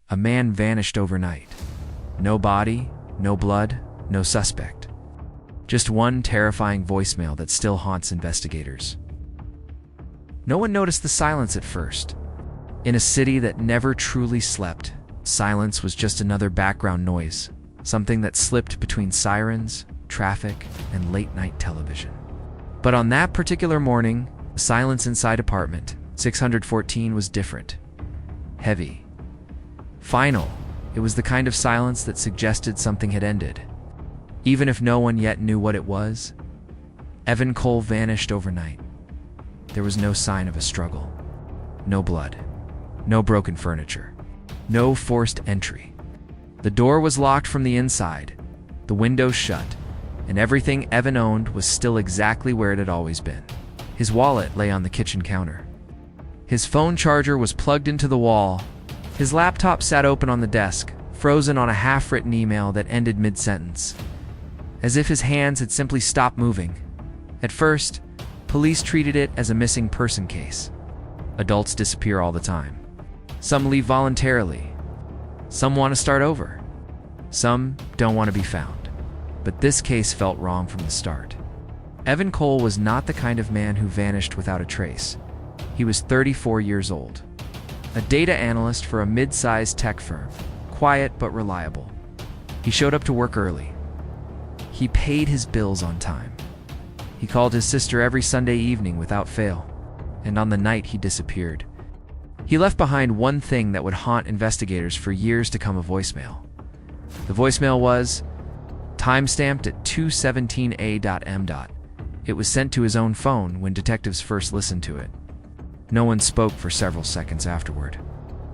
A man vanished overnight. No body, no blood, no suspect. Just one terrifying voicemail that still haunts investigators. No one noticed the silence at first. In a city that never truly slept, silence was just another background noise, something that slipped between sirens, traffic, and late-night television. But on that particular morning, the silence inside apartment 614 was different. Heavy. Final. It was the kind of silence that suggested something had ended. Even if no one yet knew what it was, Evan Cole vanished overnight. There was no sign of a struggle. No blood. No broken furniture. No forced entry. The door was locked from the inside, the windows shut, and everything Evan owned was still exactly where it had always been. His wallet lay on the kitchen counter. His phone charger was plugged into the wall. His laptop sat open on the desk, frozen on a half-written email that ended mid-sentence, as if his hands had simply stopped moving. At first, police treated it as a missing person case. Adults disappear all the time. Some leave voluntarily. Some want to start over. Some don't want to be found. But this case felt wrong from the start. Evan Cole was not the kind of man who vanished without a trace. He was 34 years old. A data analyst for a mid-sized tech firm, quiet but reliable. He showed up to work early. He paid his bills on time. He called his sister every Sunday evening without fail. And on the night he disappeared, he left behind one thing that would haunt investigators for years to come: a voicemail. The voicemail was time-stamped at 2:17 a.m. It was sent to his own phone when detectives first listened to it. No one spoke for several seconds afterward.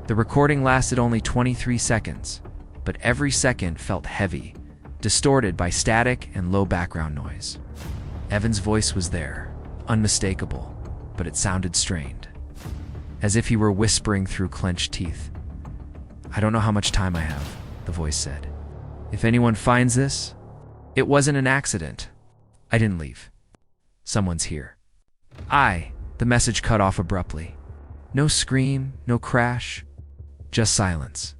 The recording lasted only 23 seconds, but every second felt heavy, distorted by static and low background noise. Evan's voice was there, unmistakable, but it sounded strained, as if he were whispering through clenched teeth. "I don't know how much time I have," the voice said. "If anyone finds this, it wasn't an accident. I didn't leave. Someone's here." The message cut off abruptly. No scream, no crash, just silence.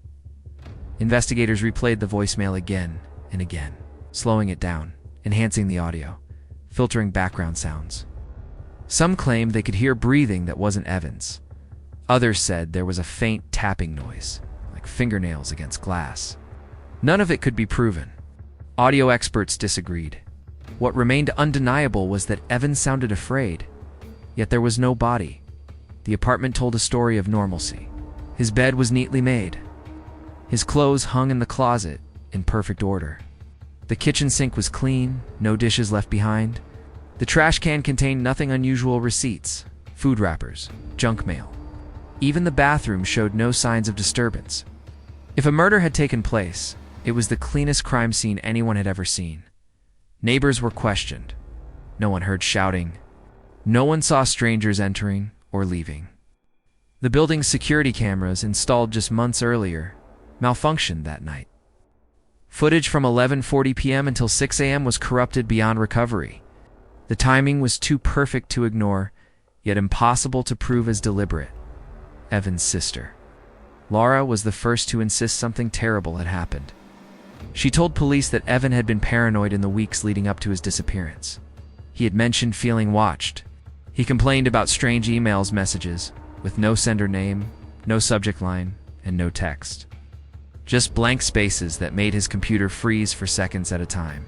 Investigators replayed the voicemail again and again, slowing it down, enhancing the audio, filtering background sounds. Some claimed they could hear breathing that wasn't Evan's. Others said there was a faint tapping noise, like fingernails against glass. None of it could be proven. Audio experts disagreed. What remained undeniable was that Evan sounded afraid, yet there was no body. The apartment told a story of normalcy. His bed was neatly made. His clothes hung in the closet in perfect order. The kitchen sink was clean, no dishes left behind. The trash can contained nothing unusual: receipts, food wrappers, junk mail. Even the bathroom showed no signs of disturbance. If a murder had taken place, it was the cleanest crime scene anyone had ever seen. Neighbors were questioned. No one heard shouting. No one saw strangers entering or leaving. The building's security cameras, installed just months earlier, malfunctioned that night. Footage from 11:40 p.m. until 6 a.m. was corrupted beyond recovery. The timing was too perfect to ignore, yet impossible to prove as deliberate. Evan's sister, Laura, was the first to insist something terrible had happened. She told police that Evan had been paranoid in the weeks leading up to his disappearance. He had mentioned feeling watched. He complained about strange emails messages, with no sender name, no subject line, and no text. Just blank spaces that made his computer freeze for seconds at a time.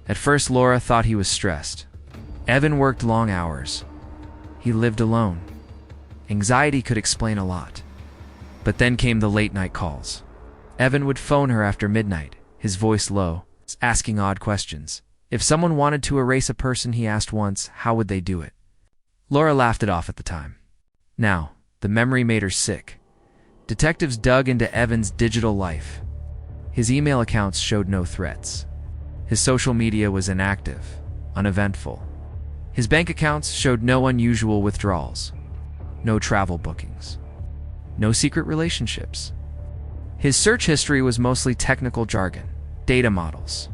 At first, Laura thought he was stressed. Evan worked long hours. He lived alone. Anxiety could explain a lot. But then came the late-night calls. Evan would phone her after midnight, his voice low, asking odd questions. If someone wanted to erase a person he asked once, how would they do it? Laura laughed it off at the time. Now, the memory made her sick. Detectives dug into Evan's digital life. His email accounts showed no threats. His social media was inactive, uneventful. His bank accounts showed no unusual withdrawals, no travel bookings, no secret relationships. His search history was mostly technical jargon, data models,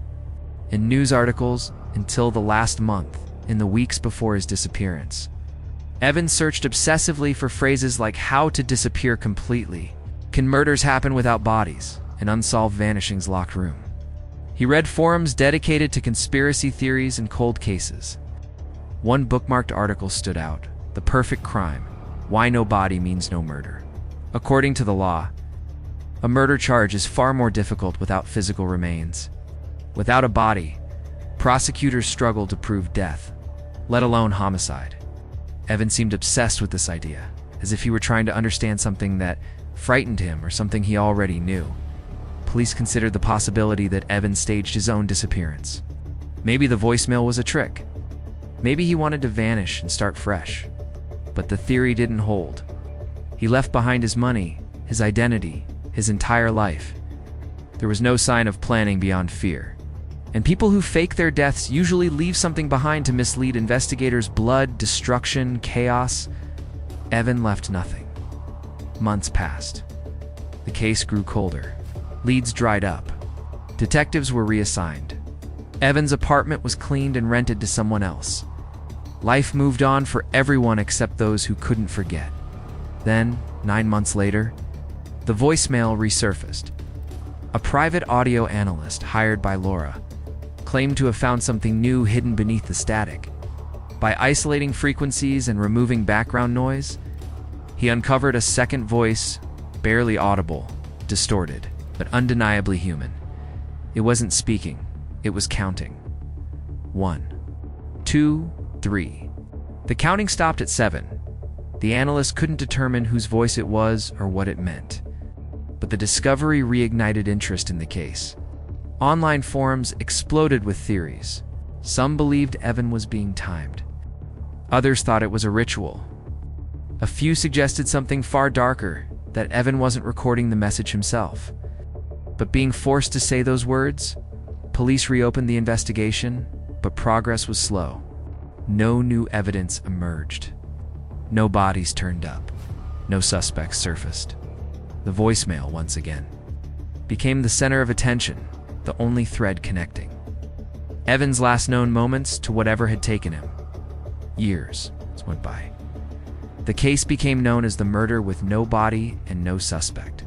and news articles until the last month, in the weeks before his disappearance. Evan searched obsessively for phrases like "how to disappear completely," Can murders happen without bodies? An unsolved vanishings locked room. He read forums dedicated to conspiracy theories and cold cases. One bookmarked article stood out: The Perfect Crime: Why No Body Means No Murder. According to the law, a murder charge is far more difficult without physical remains. Without a body, prosecutors struggle to prove death, let alone homicide. Evan seemed obsessed with this idea, as if he were trying to understand something that frightened him or something he already knew. Police considered the possibility that Evan staged his own disappearance. Maybe the voicemail was a trick. Maybe he wanted to vanish and start fresh. But the theory didn't hold. He left behind his money, his identity, his entire life. There was no sign of planning beyond fear. And people who fake their deaths usually leave something behind to mislead investigators: blood, destruction, chaos. Evan left nothing. Months passed. The case grew colder. Leads dried up. Detectives were reassigned. Evan's apartment was cleaned and rented to someone else. Life moved on for everyone except those who couldn't forget. Then, 9 months later, the voicemail resurfaced. A private audio analyst hired by Laura claimed to have found something new hidden beneath the static. By isolating frequencies and removing background noise, he uncovered a second voice, barely audible, distorted, but undeniably human. It wasn't speaking, it was counting. 1, 2, 3. The counting stopped at 7. The analyst couldn't determine whose voice it was or what it meant. But the discovery reignited interest in the case. Online forums exploded with theories. Some believed Evan was being timed. Others thought it was a ritual. A few suggested something far darker, that Evan wasn't recording the message himself. But being forced to say those words, police reopened the investigation, but progress was slow. No new evidence emerged. No bodies turned up. No suspects surfaced. The voicemail, once again, became the center of attention, the only thread connecting Evan's last known moments to whatever had taken him. Years went by. The case became known as the murder with no body and no suspect.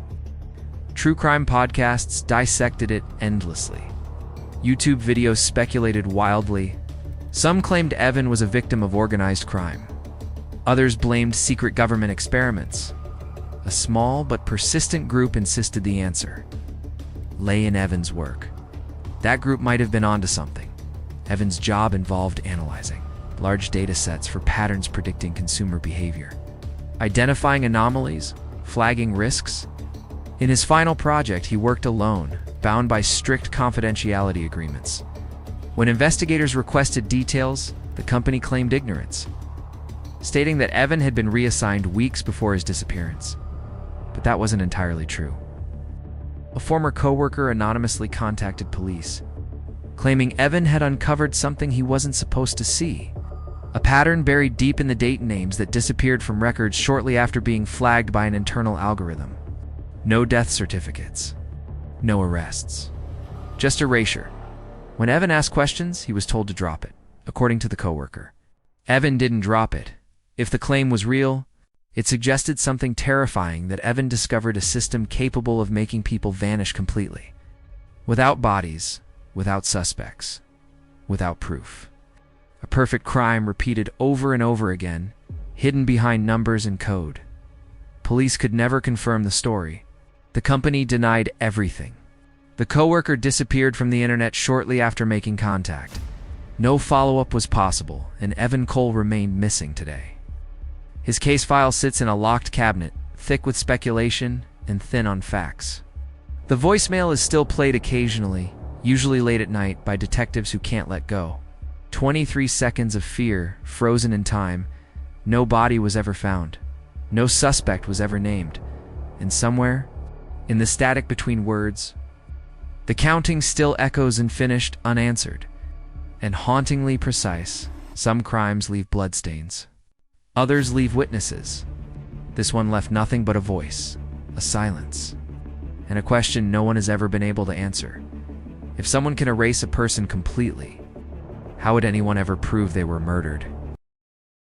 True crime podcasts dissected it endlessly. YouTube videos speculated wildly. Some claimed Evan was a victim of organized crime. Others blamed secret government experiments. A small but persistent group insisted the answer lay in Evan's work. That group might have been onto something. Evan's job involved analyzing large data sets for patterns predicting consumer behavior, identifying anomalies, flagging risks. In his final project, he worked alone, bound by strict confidentiality agreements. When investigators requested details, the company claimed ignorance, stating that Evan had been reassigned weeks before his disappearance. But that wasn't entirely true. A former coworker anonymously contacted police, claiming Evan had uncovered something he wasn't supposed to see. A pattern buried deep in the date names that disappeared from records shortly after being flagged by an internal algorithm. No death certificates. No arrests. Just erasure. When Evan asked questions, he was told to drop it, according to the coworker. Evan didn't drop it. If the claim was real, it suggested something terrifying: that Evan discovered a system capable of making people vanish completely. Without bodies, without suspects, without proof. A perfect crime repeated over and over again, hidden behind numbers and code. Police could never confirm the story. The company denied everything. The coworker disappeared from the internet shortly after making contact. No follow-up was possible, and Evan Cole remained missing today. His case file sits in a locked cabinet, thick with speculation and thin on facts. The voicemail is still played occasionally, usually late at night, by detectives who can't let go. 23 seconds of fear, frozen in time. No body was ever found. No suspect was ever named. And somewhere, in the static between words, the counting still echoes unfinished, unanswered, and hauntingly precise. Some crimes leave bloodstains. Others leave witnesses. This one left nothing but a voice, a silence, and a question no one has ever been able to answer. If someone can erase a person completely, how would anyone ever prove they were murdered?